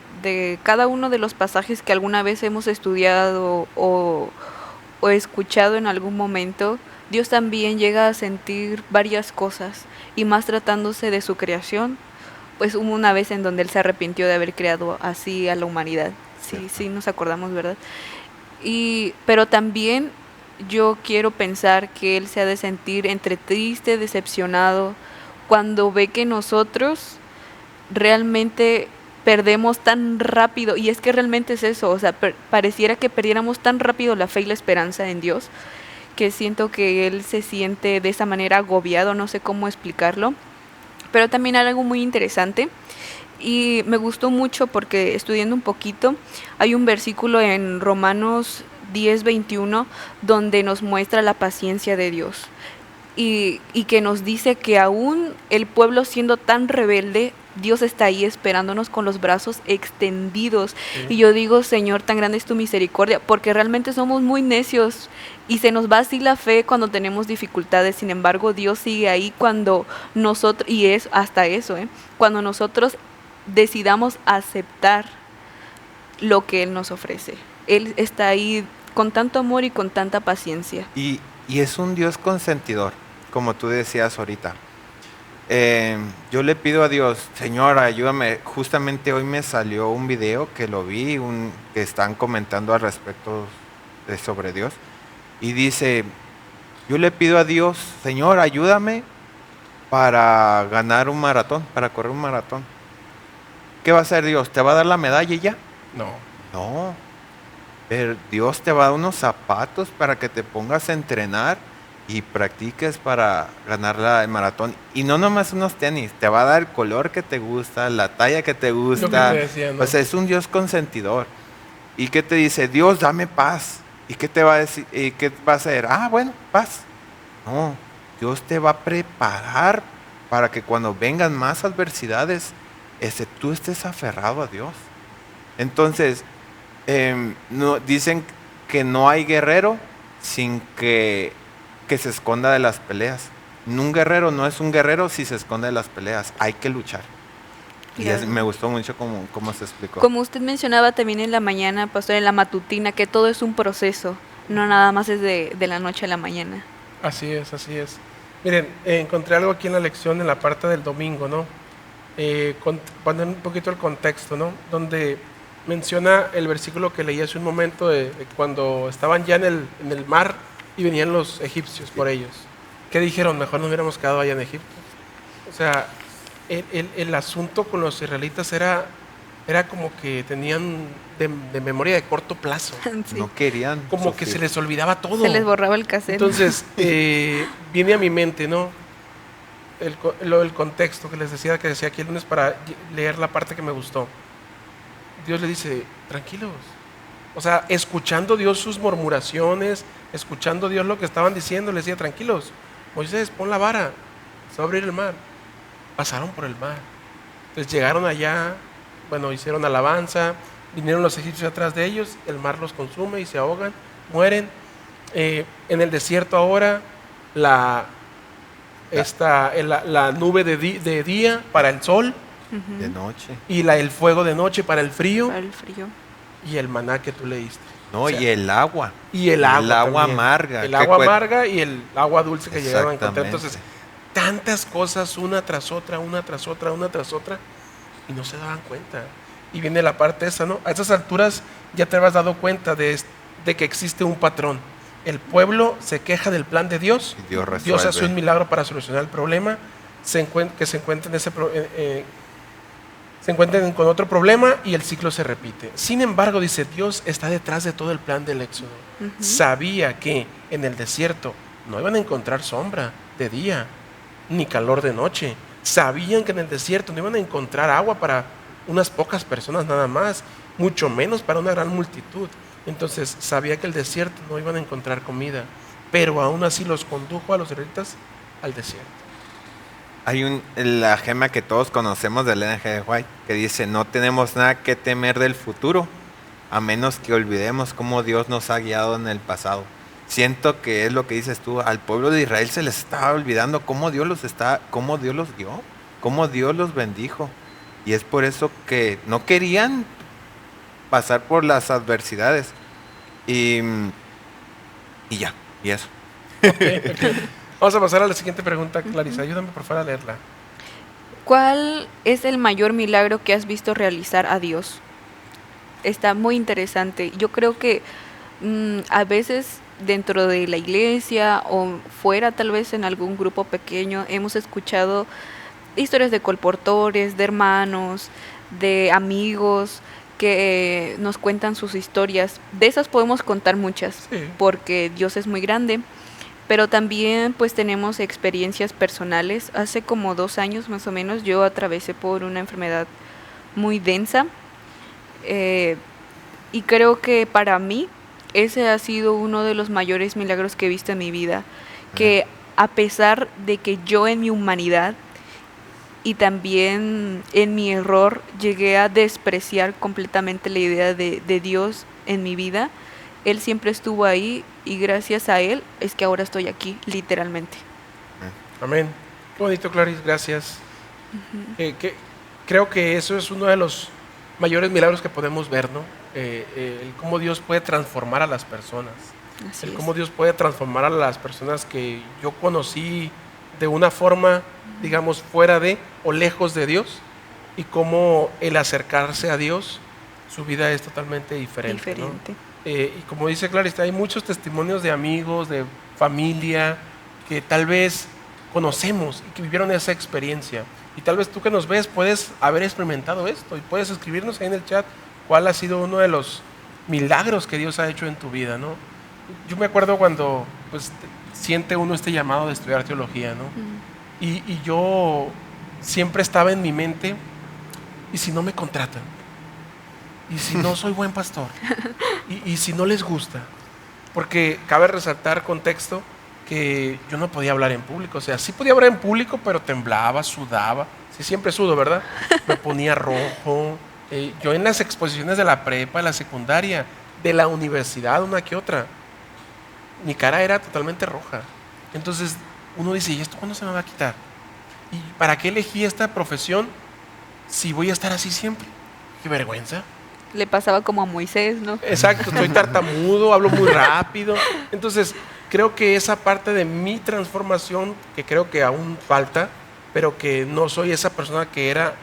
[SPEAKER 2] cada uno de los pasajes que alguna vez hemos estudiado o escuchado en algún momento, Dios también llega a sentir varias cosas y más tratándose de su creación, pues hubo una vez en donde Él se arrepintió de haber creado así a la humanidad. Sí,
[SPEAKER 3] Cierto.
[SPEAKER 2] sí, nos acordamos, ¿verdad? Pero también yo quiero pensar que él se ha de sentir entre triste, decepcionado, cuando ve que nosotros realmente perdemos tan rápido, y es que realmente es eso, o sea, pareciera que perdiéramos tan rápido la fe y la esperanza en Dios, que siento que él se siente de esa manera agobiado, no sé cómo explicarlo, pero también algo muy interesante. Y me gustó mucho porque estudiando un poquito, hay un versículo en Romanos 10:21 donde nos muestra la paciencia de Dios y que nos dice que aún el pueblo siendo tan rebelde, Dios está ahí esperándonos con los brazos extendidos.
[SPEAKER 1] Sí.
[SPEAKER 2] Y yo digo, Señor, tan grande es tu misericordia, porque realmente somos muy necios y se nos va así la fe cuando tenemos dificultades. Sin embargo, Dios sigue ahí cuando nosotros, y es hasta eso, cuando nosotros decidamos aceptar lo que Él nos ofrece. Él está ahí con tanto amor y con tanta paciencia.
[SPEAKER 3] Y es un Dios consentidor, como tú decías ahorita. Yo le pido a Dios, Señor, ayúdame. Justamente hoy me salió un video que lo vi, que están comentando al respecto sobre Dios. Y dice, yo le pido a Dios, Señor, ayúdame para ganar un maratón, para correr un maratón. ¿Qué va a hacer Dios? ¿Te va a dar la medalla y ya?
[SPEAKER 1] No.
[SPEAKER 3] No. Pero Dios te va a dar unos zapatos para que te pongas a entrenar y practiques para ganar el maratón. Y no nomás unos tenis, te va a dar el color que te gusta, la talla que te gusta.
[SPEAKER 1] Lo que te decía, ¿no?
[SPEAKER 3] O sea, es un Dios consentidor. ¿Y qué te dice? Dios, dame paz. ¿Y qué te va a decir? ¿Y qué va a hacer? Ah, bueno, paz. No, Dios te va a preparar para que cuando vengan más adversidades, tú estés aferrado a Dios. Entonces, no, dicen que no hay guerrero sin que se esconda de las peleas. Un guerrero no es un guerrero si se esconde de las peleas. Hay que luchar. Y
[SPEAKER 2] Claro.
[SPEAKER 3] me gustó mucho cómo se explicó.
[SPEAKER 2] Como usted mencionaba también en la mañana, pastor, en la matutina, que todo es un proceso, no nada más es de la noche a la mañana.
[SPEAKER 1] Así es, así es. Miren, encontré algo aquí en la lección, en la parte del domingo, ¿no? Poner un poquito el contexto, ¿no? Donde menciona el versículo que leí hace un momento de cuando estaban ya en el mar y venían los egipcios por ellos. ¿Qué dijeron? Mejor nos hubiéramos quedado allá en Egipto. O sea, el asunto con los israelitas era como que tenían de memoria de corto plazo.
[SPEAKER 2] Sí.
[SPEAKER 3] No querían.
[SPEAKER 1] Como que
[SPEAKER 3] sufrir.
[SPEAKER 1] se les olvidaba todo.
[SPEAKER 2] Se les borraba el cassette.
[SPEAKER 1] Entonces, viene a mi mente, ¿no? El contexto que decía aquí el lunes para leer la parte que me gustó. Dios le dice, tranquilos. O sea, escuchando Dios sus murmuraciones, escuchando Dios lo que estaban diciendo, le decía, tranquilos, Moisés, pon la vara, se va a abrir el mar. Pasaron por el mar. Entonces llegaron allá, bueno, hicieron alabanza, vinieron los egipcios atrás de ellos, el mar los consume y se ahogan, mueren. En el desierto ahora, la nube de día para el sol
[SPEAKER 2] Ujú.
[SPEAKER 3] De noche.
[SPEAKER 1] y el fuego de noche para el frío
[SPEAKER 2] Para el frío.
[SPEAKER 1] y el maná que tú leíste.
[SPEAKER 3] No,
[SPEAKER 1] O sea,
[SPEAKER 3] y el agua.
[SPEAKER 1] y el agua también.
[SPEAKER 3] amarga.
[SPEAKER 1] El
[SPEAKER 3] que
[SPEAKER 1] agua
[SPEAKER 3] cue-
[SPEAKER 1] amarga y el agua dulce que llegaron a encontrar.
[SPEAKER 3] Exactamente.
[SPEAKER 1] Entonces, tantas cosas una tras otra, una tras otra, una tras otra, y no se daban cuenta. Y viene la parte esa, ¿no? A estas alturas ya te habrás dado cuenta de que existe un patrón. El pueblo se queja del plan de Dios.
[SPEAKER 3] Y Dios resuelve.
[SPEAKER 1] Dios hace un milagro para solucionar el problema. Se encuentren con otro problema y el ciclo se repite. Sin embargo, dice, Dios está detrás de todo el plan del éxodo.
[SPEAKER 2] Ujú.
[SPEAKER 1] Sabía que en el desierto no iban a encontrar sombra de día ni calor de noche. Sabían que en el desierto no iban a encontrar agua para unas pocas personas nada más, mucho menos para una gran multitud. Entonces sabía que el desierto no iban a encontrar comida, pero aún así los condujo a los israelitas al desierto.
[SPEAKER 3] Hay la gema que todos conocemos de Ellen G. White que dice, no tenemos nada que temer del futuro, a menos que olvidemos cómo Dios nos ha guiado en el pasado. Siento que es lo que dices tú, al pueblo de Israel se les estaba olvidando cómo Dios los guió, cómo Dios los bendijo. Y es por eso que no querían pasar por las adversidades. Y ya, y eso.
[SPEAKER 1] Vamos a pasar a la siguiente pregunta, Clarisa. Ayúdame por favor a leerla.
[SPEAKER 2] ¿Cuál es el mayor milagro que has visto realizar a Dios? Está muy interesante. Yo creo que a veces dentro de la iglesia o fuera, tal vez en algún grupo pequeño, hemos escuchado historias de colportores, de hermanos, de amigos que nos cuentan sus historias. De esas podemos contar muchas,
[SPEAKER 1] Sí.
[SPEAKER 2] porque Dios es muy grande, pero también pues tenemos experiencias personales. Hace como 2 años más o menos yo atravesé por una enfermedad muy densa, eh, y creo que para mí ese ha sido uno de los mayores milagros que he visto en mi vida, que a pesar de que yo en mi humanidad y también en mi error llegué a despreciar completamente la idea de Dios en mi vida, Él siempre estuvo ahí y gracias a Él es que ahora estoy aquí, literalmente.
[SPEAKER 1] Amén. Qué bonito, Clarice, gracias. Creo que eso es uno de los mayores milagros que podemos ver, ¿no? El cómo Dios puede transformar a las personas.
[SPEAKER 2] Así
[SPEAKER 1] El
[SPEAKER 2] es.
[SPEAKER 1] cómo Dios puede transformar a las personas que yo conocí de una forma, digamos, fuera de o lejos de Dios, y cómo el acercarse a Dios, su vida es totalmente diferente, ¿no?
[SPEAKER 2] Diferente.
[SPEAKER 1] Y como dice Clarice, hay muchos testimonios de amigos, de familia, que tal vez conocemos y que vivieron esa experiencia. Y tal vez tú que nos ves puedes haber experimentado esto y puedes escribirnos ahí en el chat cuál ha sido uno de los milagros que Dios ha hecho en tu vida, ¿no? Yo me acuerdo cuando pues, siente uno este llamado de estudiar teología, ¿no? Y yo siempre estaba en mi mente, ¿y si no me contratan? ¿Y si no soy buen pastor? ¿Y si no les gusta? Porque cabe resaltar contexto que yo no podía hablar en público. O sea, sí podía hablar en público, pero temblaba, sudaba. Sí, siempre sudo, ¿verdad? Me ponía rojo. Yo en las exposiciones de la prepa, de la secundaria, de la universidad, una que otra, mi cara era totalmente roja. Entonces uno dice, ¿y esto cuándo se me va a quitar? ¿Y para qué elegí esta profesión si voy a estar así siempre? Qué vergüenza.
[SPEAKER 2] Le pasaba como a Moisés, ¿no?
[SPEAKER 1] Exacto, soy tartamudo, hablo muy rápido. Entonces, creo que esa parte de mi transformación, que creo que aún falta, pero que no soy esa persona que era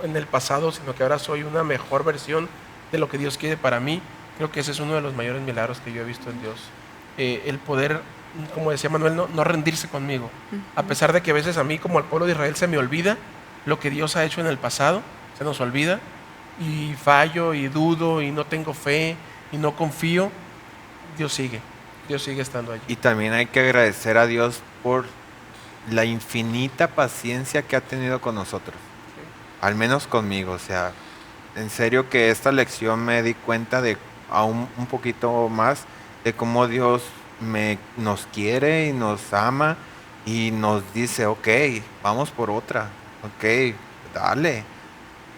[SPEAKER 1] en el pasado, sino que ahora soy una mejor versión de lo que Dios quiere para mí. Creo que ese es uno de los mayores milagros que yo he visto en Dios. El poder, como decía Manuel, no rendirse conmigo. A pesar de que a veces a mí, como al pueblo de Israel, se me olvida lo que Dios ha hecho en el pasado, se nos olvida, y fallo y dudo y no tengo fe y no confío, Dios sigue estando allí.
[SPEAKER 3] Y también hay que agradecer a Dios por la infinita paciencia que ha tenido con nosotros. Al menos conmigo. O sea, en serio que esta lección me di cuenta de aún un poquito más de cómo Dios nos quiere y nos ama y nos dice, ok, vamos por otra, ok, dale.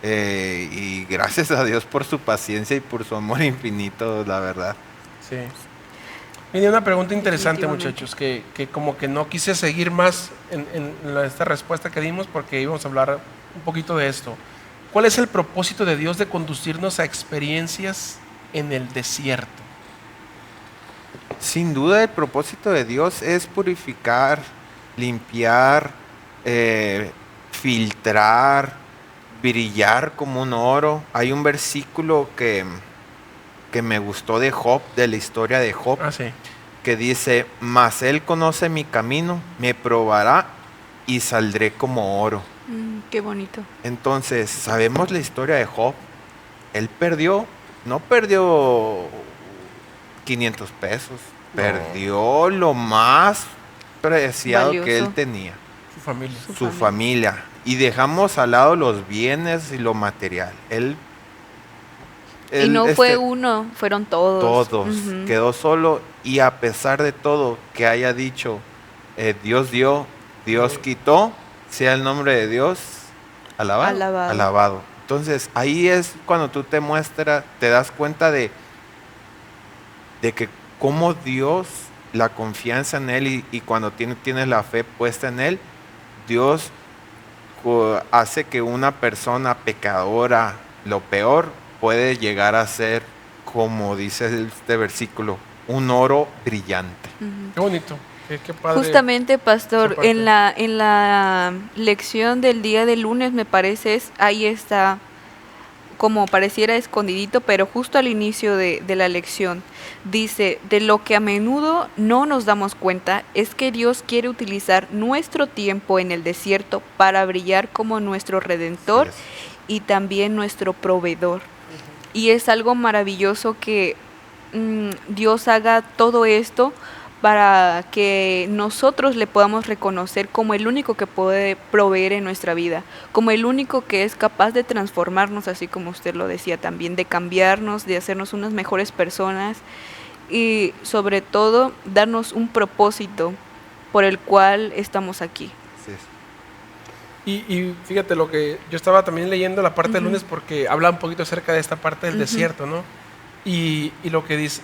[SPEAKER 3] Y gracias a Dios por su paciencia y por su amor infinito, la verdad.
[SPEAKER 1] Sí. Viene una pregunta interesante,
[SPEAKER 2] Definitivamente.
[SPEAKER 1] muchachos, que como que no quise seguir más en esta respuesta que dimos porque íbamos a hablar un poquito de esto. ¿Cuál es el propósito de Dios de conducirnos a experiencias en el desierto?
[SPEAKER 3] Sin duda el propósito de Dios es purificar, limpiar, filtrar, brillar como un oro. Hay un versículo que me gustó de Job, de la historia de Job,
[SPEAKER 1] Ah, sí.
[SPEAKER 3] que dice, mas él conoce mi camino, me probará y saldré como oro.
[SPEAKER 2] Qué bonito.
[SPEAKER 3] Entonces, sabemos la historia de Job. Él no perdió 500 pesos, perdió lo más preciado que él
[SPEAKER 2] Valioso.
[SPEAKER 3] tenía,
[SPEAKER 1] Su familia.
[SPEAKER 3] su familia. Y dejamos al lado los bienes y lo material.
[SPEAKER 2] Y no fue uno, fueron todos.
[SPEAKER 3] Todos.
[SPEAKER 2] Ujú.
[SPEAKER 3] Quedó solo y a pesar de todo que haya dicho, Dios dio, Dios quitó, sea el nombre de Dios
[SPEAKER 2] Alabado.
[SPEAKER 3] alabado. Entonces ahí es cuando tú te das cuenta de que cómo Dios, la confianza en Él y cuando tienes la fe puesta en Él, Dios hace que una persona pecadora, lo peor, puede llegar a ser, como dice este versículo, un oro brillante.
[SPEAKER 1] Qué bonito. Qué padre.
[SPEAKER 2] Justamente, pastor,
[SPEAKER 1] esa parte.
[SPEAKER 2] en la lección del día de lunes, me parece, ahí está como pareciera escondidito, pero justo al inicio de la lección dice, de lo que a menudo no nos damos cuenta es que Dios quiere utilizar nuestro tiempo en el desierto para brillar como nuestro Redentor
[SPEAKER 3] Así
[SPEAKER 2] y también nuestro proveedor. Y es algo maravilloso que Dios haga todo esto para que nosotros le podamos reconocer como el único que puede proveer en nuestra vida, como el único que es capaz de transformarnos, así como usted lo decía también, de cambiarnos, de hacernos unas mejores personas y sobre todo darnos un propósito por el cual estamos aquí.
[SPEAKER 3] es.
[SPEAKER 1] Y fíjate lo que yo estaba también leyendo la parte del lunes porque habla un poquito acerca de esta parte del desierto, ¿no? Y lo que dice,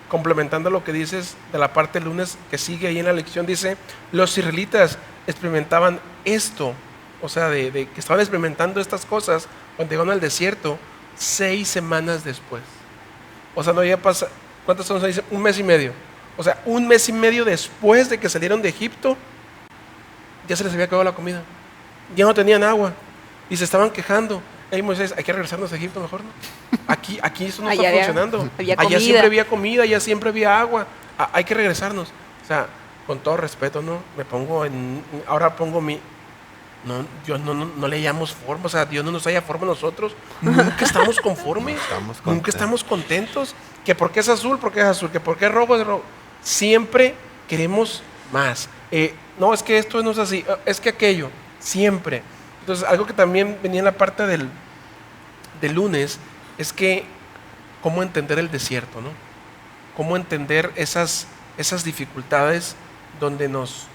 [SPEAKER 1] complementando lo que dices de la parte del lunes que sigue ahí en la lección, dice, los israelitas experimentaban esto, o sea, de que estaban experimentando estas cosas cuando llegaron al desierto 6 semanas después. O sea, no había pasado, ¿cuántas son 6? Un mes y medio. O sea, un mes y medio después de que salieron de Egipto, ya se les había acabado la comida. Ya no tenían agua y se estaban quejando. Hey Moisés, hay que regresarnos a Egipto mejor, ¿no? Aquí eso no está
[SPEAKER 2] Allá
[SPEAKER 1] funcionando.
[SPEAKER 2] había
[SPEAKER 1] Allá
[SPEAKER 2] comida.
[SPEAKER 1] siempre había comida, allá siempre había agua. Hay que regresarnos. O sea, con todo respeto, ¿no? Ahora pongo mi... No, Dios no le hallamos forma, o sea, Dios no nos halla forma a nosotros. Nunca estamos conformes, nunca estamos contentos. Que porque es azul, porque es azul, que porque es rojo, es rojo. Siempre queremos más. No, es que esto no es así, es que aquello, siempre. Entonces, algo que también venía en la parte del lunes es que cómo entender el desierto, ¿no? Cómo entender esas dificultades donde nos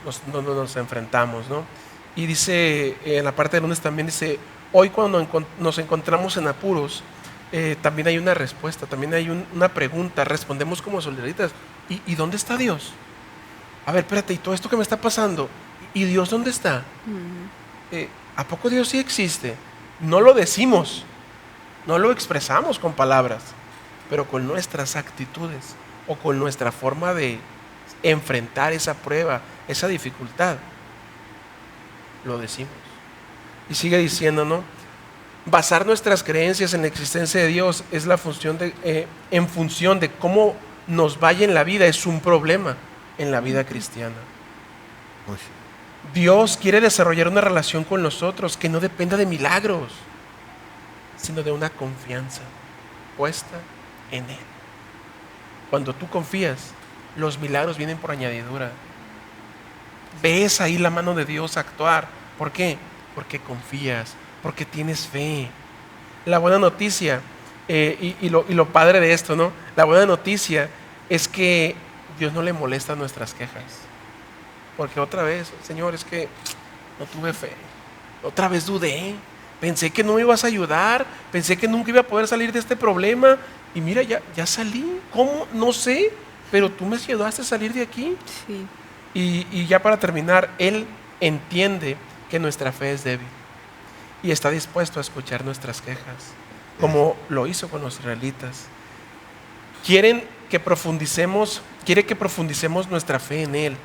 [SPEAKER 1] enfrentamos, ¿no? Y dice, en la parte del lunes también dice, hoy cuando nos encontramos en apuros, también hay una respuesta, también hay una pregunta, respondemos como solidaritas. ¿Y dónde está Dios? A ver, espérate, ¿y todo esto que me está pasando? ¿Y Dios dónde está? ¿A poco Dios sí existe? No lo decimos, no lo expresamos con palabras, pero con nuestras actitudes o con nuestra forma de enfrentar esa prueba, esa dificultad, lo decimos. Y sigue diciendo, ¿no? Basar nuestras creencias en la existencia de Dios es la función en función de cómo nos vaya en la vida, es un problema en la vida cristiana.
[SPEAKER 3] Uy.
[SPEAKER 1] Dios quiere desarrollar una relación con nosotros que no dependa de milagros, sino de una confianza puesta en Él. Cuando tú confías, los milagros vienen por añadidura. Ves ahí la mano de Dios actuar. ¿Por qué? Porque confías, porque tienes fe. La buena noticia, y lo padre de esto, ¿no? La buena noticia es que Dios no le molesta nuestras quejas. Porque otra vez, Señor, es que no tuve fe. Otra vez dudé. Pensé que no me ibas a ayudar. Pensé que nunca iba a poder salir de este problema. Y mira, ya salí. ¿Cómo? No sé. Pero tú me ayudaste a salir de aquí.
[SPEAKER 2] Sí.
[SPEAKER 1] Y ya para terminar, Él entiende que nuestra fe es débil. Y está dispuesto a escuchar nuestras quejas. Como lo hizo con los israelitas. Quiere que profundicemos nuestra fe en Él.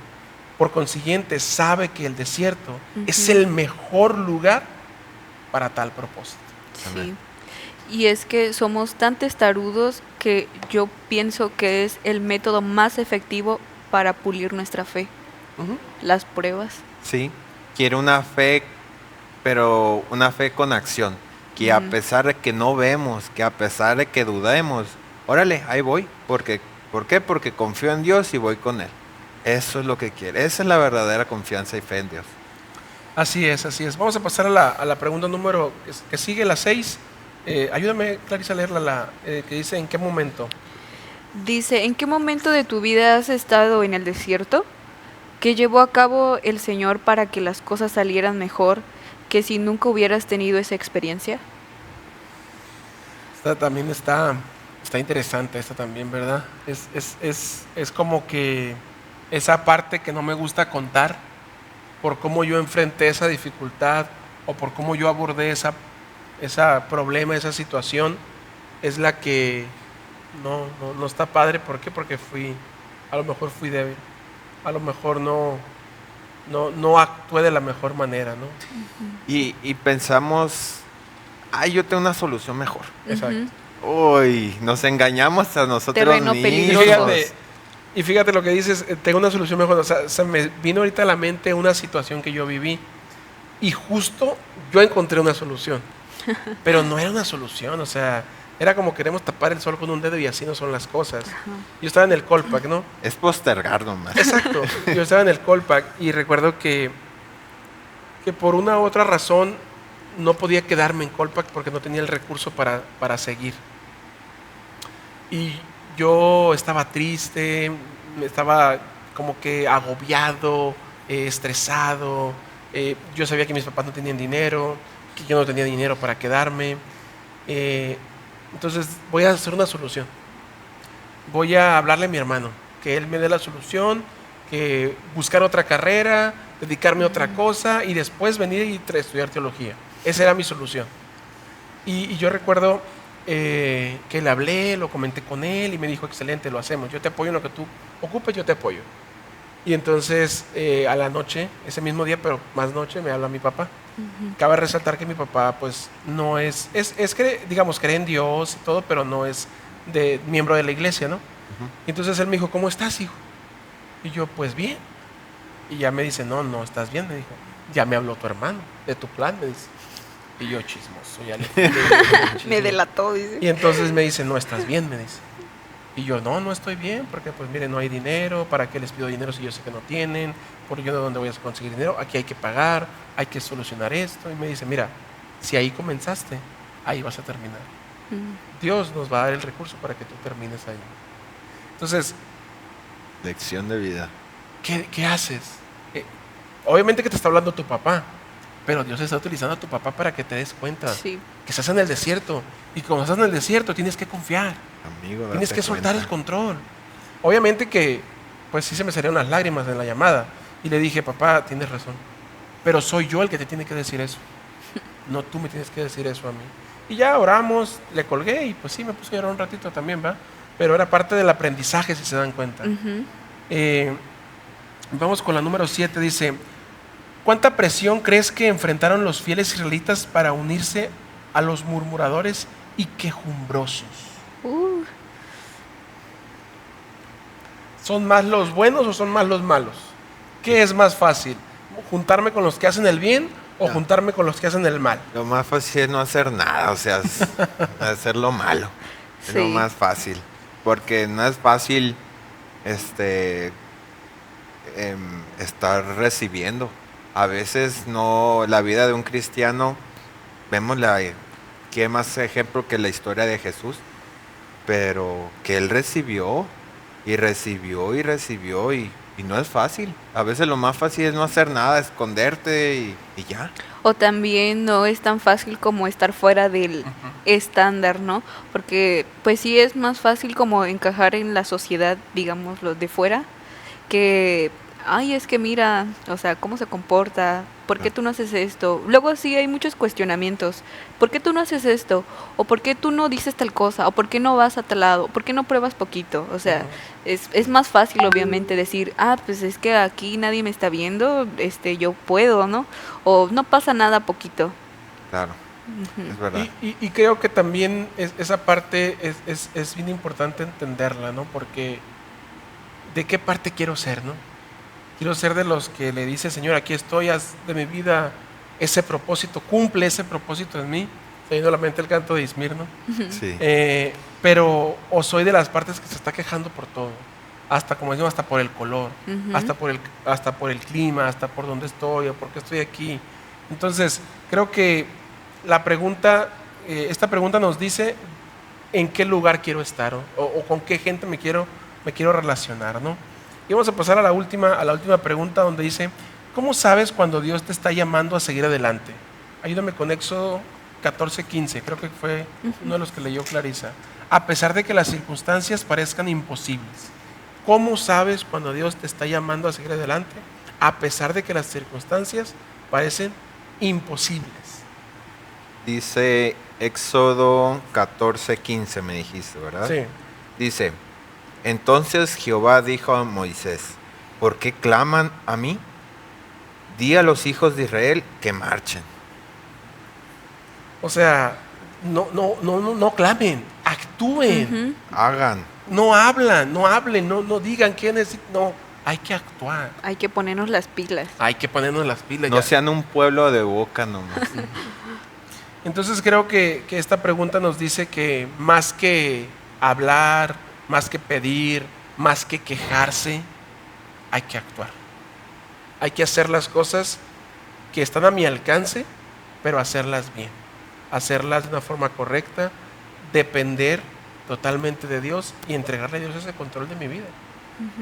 [SPEAKER 1] Por consiguiente, sabe que el desierto es el mejor lugar para tal propósito.
[SPEAKER 2] Sí. Y es que somos tan testarudos que yo pienso que es el método más efectivo para pulir nuestra fe. Las pruebas.
[SPEAKER 3] Sí, quiere una fe, pero una fe con acción. Que a pesar de que no vemos, que a pesar de que dudemos, órale, ahí voy. ¿Por qué? Porque confío en Dios y voy con Él. Eso es lo que quiere. Esa es la verdadera confianza y fe en Dios.
[SPEAKER 1] Así es, así es. Vamos a pasar a la pregunta número que sigue, la 6. Ayúdame, Clarisa, a leerla, que dice, ¿en qué momento?
[SPEAKER 2] Dice, ¿en qué momento de tu vida has estado en el desierto? ¿Qué llevó a cabo el Señor para que las cosas salieran mejor que si nunca hubieras tenido esa experiencia?
[SPEAKER 1] Esta también está interesante, esta también, ¿verdad? Es como que esa parte que no me gusta contar por cómo yo enfrenté esa dificultad o por cómo yo abordé ese problema, esa situación, es la que no está padre. ¿Por qué? Porque a lo mejor fui débil, a lo mejor no actué de la mejor manera, ¿no?
[SPEAKER 3] Y pensamos ay, yo tengo una solución mejor.
[SPEAKER 1] Exacto.
[SPEAKER 3] Uy, nos engañamos a nosotros
[SPEAKER 2] Terreno
[SPEAKER 1] Y
[SPEAKER 2] peligroso.
[SPEAKER 3] mismos.
[SPEAKER 1] fíjate lo que dices, tengo una solución mejor. O sea, se me vino ahorita a la mente una situación que yo viví y justo yo encontré una solución. Pero no era una solución, o sea, era como queremos tapar el sol con un dedo y así no son las cosas. Yo estaba en el Colpac, ¿no?
[SPEAKER 3] Es postergar nomás.
[SPEAKER 1] Exacto. Yo estaba en el Colpac y recuerdo que por una u otra razón no podía quedarme en Colpac porque no tenía el recurso para seguir. Y yo estaba triste, estaba como que agobiado, estresado. Yo sabía que mis papás no tenían dinero, que yo no tenía dinero para quedarme. Entonces voy a hacer una solución. Voy a hablarle a mi hermano, que él me dé la solución, que buscar otra carrera, dedicarme a otra cosa y después venir y estudiar teología. Esa era mi solución. Y yo recuerdo que le hablé, lo comenté con él y me dijo, excelente, lo hacemos. Yo te apoyo en lo que tú ocupes, yo te apoyo. Y entonces a la noche, ese mismo día, pero más noche, me habla mi papá. Cabe resaltar que mi papá, pues, no es digamos, cree en Dios y todo, pero no es miembro de la iglesia, ¿no? Y entonces él me dijo, ¿cómo estás, hijo? Y yo, pues bien. Y ya me dice, no, estás bien, me dijo. Ya me habló tu hermano de tu plan, me dice. Y yo, chismoso, ya le
[SPEAKER 2] Me delató, dice.
[SPEAKER 1] Y entonces me dice, no, estás bien, me dice. Y yo, no estoy bien, porque pues mire, no hay dinero, ¿para qué les pido dinero si yo sé que no tienen? ¿Por yo de dónde voy a conseguir dinero? Aquí hay que pagar, hay que solucionar esto. Y me dice, mira, si ahí comenzaste, ahí vas a terminar. Dios nos va a dar el recurso para que tú termines ahí. Entonces,
[SPEAKER 3] Lección de vida.
[SPEAKER 1] ¿qué haces? Obviamente que te está hablando tu papá, pero Dios está utilizando a tu papá para que te des cuenta
[SPEAKER 2] Sí.
[SPEAKER 1] que estás en el desierto. Y cuando estás en el desierto tienes que confiar.
[SPEAKER 3] Amigo,
[SPEAKER 1] Tienes
[SPEAKER 3] date
[SPEAKER 1] que soltar
[SPEAKER 3] cuenta.
[SPEAKER 1] el control. Obviamente que, pues sí se me salieron las lágrimas en la llamada. Y le dije, papá, tienes razón. Pero soy yo el que te tiene que decir eso. No tú me tienes que decir eso a mí. Y ya oramos, le colgué y pues sí, me puse a llorar un ratito también, ¿va? Pero era parte del aprendizaje, si se dan cuenta. Vamos con la número 7, dice, ¿cuánta presión crees que enfrentaron los fieles israelitas para unirse a los murmuradores y quejumbrosos? ¿Son más los buenos o son más los malos? ¿Qué es más fácil? ¿Juntarme con los que hacen el bien o
[SPEAKER 3] No.
[SPEAKER 1] juntarme con los que hacen el mal?
[SPEAKER 3] Lo más fácil es no hacer nada, o sea, hacer lo malo. Es lo
[SPEAKER 2] Sí.
[SPEAKER 3] más fácil. Porque no es fácil estar recibiendo. A veces no, la vida de un cristiano, vemos qué más ejemplo que la historia de Jesús, pero que él recibió y recibió y recibió y no es fácil. A veces lo más fácil es no hacer nada, esconderte y ya.
[SPEAKER 2] O también no es tan fácil como estar fuera del estándar, ¿no? Porque pues sí es más fácil como encajar en la sociedad, digamos, los de fuera, que, ay, es que mira, o sea, cómo se comporta, ¿por qué tú no haces esto? Luego sí hay muchos cuestionamientos, ¿por qué tú no haces esto? ¿O por qué tú no dices tal cosa? ¿O por qué no vas a tal lado? ¿Por qué no pruebas poquito? O sea, es más fácil obviamente decir, pues es que aquí nadie me está viendo, yo puedo, ¿no? O no pasa nada poquito.
[SPEAKER 3] Claro, es verdad.
[SPEAKER 1] Y creo que también esa parte es bien importante entenderla, ¿no? Porque ¿de qué parte quiero ser, no? Quiero ser de los que le dice, Señor, aquí estoy, haz de mi vida ese propósito, cumple ese propósito en mí. Se me vino a la mente el canto de Ismir, ¿no?
[SPEAKER 3] Sí.
[SPEAKER 1] Pero o soy de las partes que se está quejando por todo, hasta como decimos, hasta por el color, hasta por el clima, hasta por dónde estoy o por qué estoy aquí. Entonces, creo que la pregunta, esta pregunta nos dice en qué lugar quiero estar o con qué gente me quiero relacionar, ¿no? Y vamos a pasar a la última pregunta donde dice, ¿cómo sabes cuando Dios te está llamando a seguir adelante? Ayúdame con Éxodo 14:15, creo que fue uno de los que leyó Clarisa. A pesar de que las circunstancias parezcan imposibles, ¿cómo sabes cuando Dios te está llamando a seguir adelante? A pesar de que las circunstancias parecen imposibles.
[SPEAKER 3] Dice Éxodo 14:15, me dijiste, ¿verdad?
[SPEAKER 1] Sí.
[SPEAKER 3] Dice, entonces Jehová dijo a Moisés, ¿por qué claman a mí? Di a los hijos de Israel que marchen.
[SPEAKER 1] O sea, no clamen, actúen.
[SPEAKER 2] Ujú.
[SPEAKER 3] Hagan.
[SPEAKER 1] No hablen, no digan quién es. No, hay que actuar.
[SPEAKER 2] Hay que ponernos las pilas.
[SPEAKER 1] Hay que ponernos las pilas.
[SPEAKER 3] No
[SPEAKER 1] ya.
[SPEAKER 3] sean un pueblo de boca nomás.
[SPEAKER 1] Entonces creo que esta pregunta nos dice que más que hablar, más que pedir, más que quejarse, hay que actuar. Hay que hacer las cosas que están a mi alcance, pero hacerlas bien. Hacerlas de una forma correcta, depender totalmente de Dios y entregarle a Dios ese control de mi vida.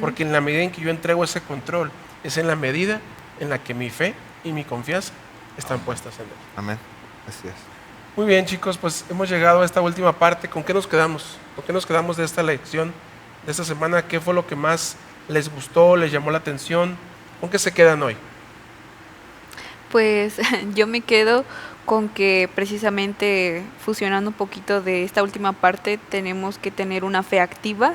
[SPEAKER 1] Porque en la medida en que yo entrego ese control, es en la medida en la que mi fe y mi confianza están puestas en Él.
[SPEAKER 3] Amén. Así es.
[SPEAKER 1] Muy bien, chicos, pues hemos llegado a esta última parte. ¿Con qué nos quedamos? ¿Con qué nos quedamos de esta lección, de esta semana? ¿Qué fue lo que más les gustó, les llamó la atención? ¿Con qué se quedan hoy?
[SPEAKER 2] Pues yo me quedo con que precisamente fusionando un poquito de esta última parte, tenemos que tener una fe activa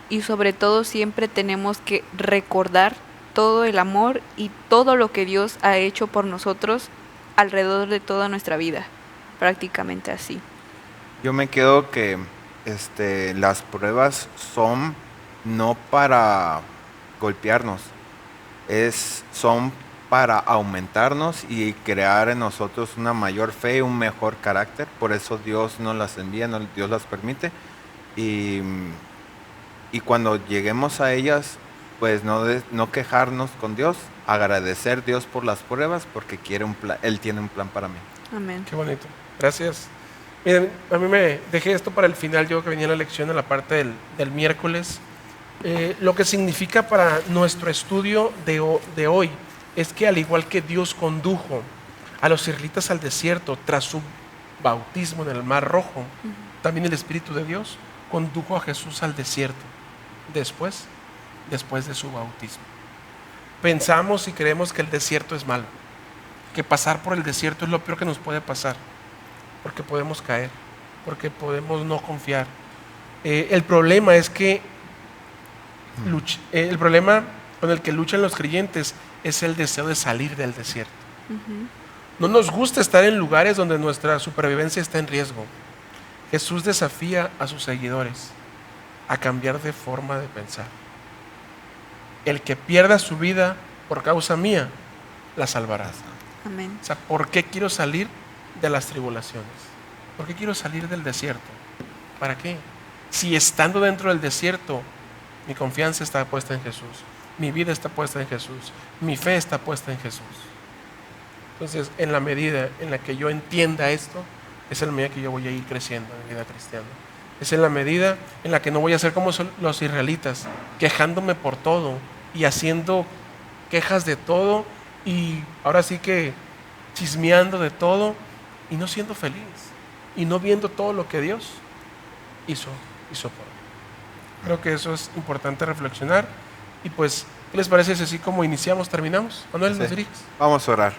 [SPEAKER 2] y sobre todo siempre tenemos que recordar todo el amor y todo lo que Dios ha hecho por nosotros alrededor de toda nuestra vida, prácticamente así.
[SPEAKER 3] Yo me quedo que las pruebas son no para golpearnos, son para aumentarnos y crear en nosotros una mayor fe, un mejor carácter. Por eso Dios nos las envía, Dios las permite. Y cuando lleguemos a ellas, pues no quejarnos con Dios, agradecer a Dios por las pruebas, porque Él tiene un plan para mí.
[SPEAKER 2] Amén.
[SPEAKER 1] Qué bonito. Gracias. Miren, a mí me dejé esto para el final, yo que venía a la lección en la parte del miércoles. Lo que significa para nuestro estudio de hoy es que al igual que Dios condujo a los israelitas al desierto tras su bautismo en el Mar Rojo, también el Espíritu de Dios condujo a Jesús al desierto después de su bautismo. Pensamos y creemos que el desierto es malo, que pasar por el desierto es lo peor que nos puede pasar, porque podemos caer, porque podemos no confiar. El problema es que el problema con el que luchan los creyentes es el deseo de salir del desierto. No nos gusta estar en lugares donde nuestra supervivencia está en riesgo. Jesús desafía a sus seguidores a cambiar de forma de pensar. El que pierda su vida por causa mía, la salvará.
[SPEAKER 2] Amén.
[SPEAKER 1] O sea, ¿por qué quiero salir de las tribulaciones? ¿Por qué quiero salir del desierto? ¿Para qué? Si estando dentro del desierto, mi confianza está puesta en Jesús, mi vida está puesta en Jesús, mi fe está puesta en Jesús. Entonces, en la medida en la que yo entienda esto, es en la medida que yo voy a ir creciendo en mi vida cristiana. Es en la medida en la que no voy a ser como los israelitas, quejándome por todo y haciendo quejas de todo y ahora sí que chismeando de todo y no siendo feliz y no viendo todo lo que Dios hizo por mí. Creo que eso es importante reflexionar. Y pues, ¿qué les parece si así como iniciamos, terminamos? Manuel, ¿nos diriges?
[SPEAKER 3] Vamos a orar.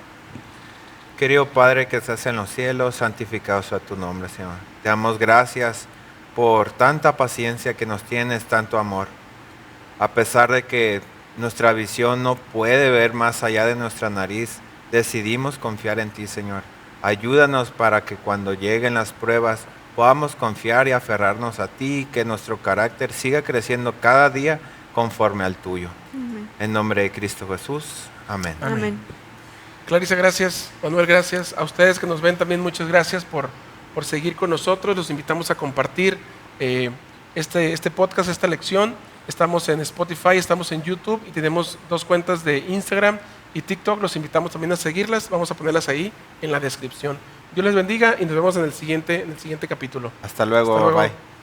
[SPEAKER 3] Querido Padre que estás en los cielos, santificado sea tu nombre, Señor. Te damos gracias por tanta paciencia que nos tienes, tanto amor. A pesar de que nuestra visión no puede ver más allá de nuestra nariz, decidimos confiar en ti, Señor. Ayúdanos para que cuando lleguen las pruebas podamos confiar y aferrarnos a ti y que nuestro carácter siga creciendo cada día conforme al tuyo.
[SPEAKER 2] Amén.
[SPEAKER 3] En nombre de Cristo Jesús. Amén.
[SPEAKER 2] Amén.
[SPEAKER 1] Clarisa, gracias. Manuel, gracias. A ustedes que nos ven también, muchas gracias por seguir con nosotros. Los invitamos a compartir este podcast, esta lección. Estamos en Spotify, estamos en YouTube y tenemos 2 cuentas de Instagram y TikTok. Los invitamos también a seguirlas. Vamos a ponerlas ahí en la descripción. Dios les bendiga y nos vemos en el siguiente capítulo.
[SPEAKER 3] Hasta luego.
[SPEAKER 1] Hasta luego.
[SPEAKER 3] Bye.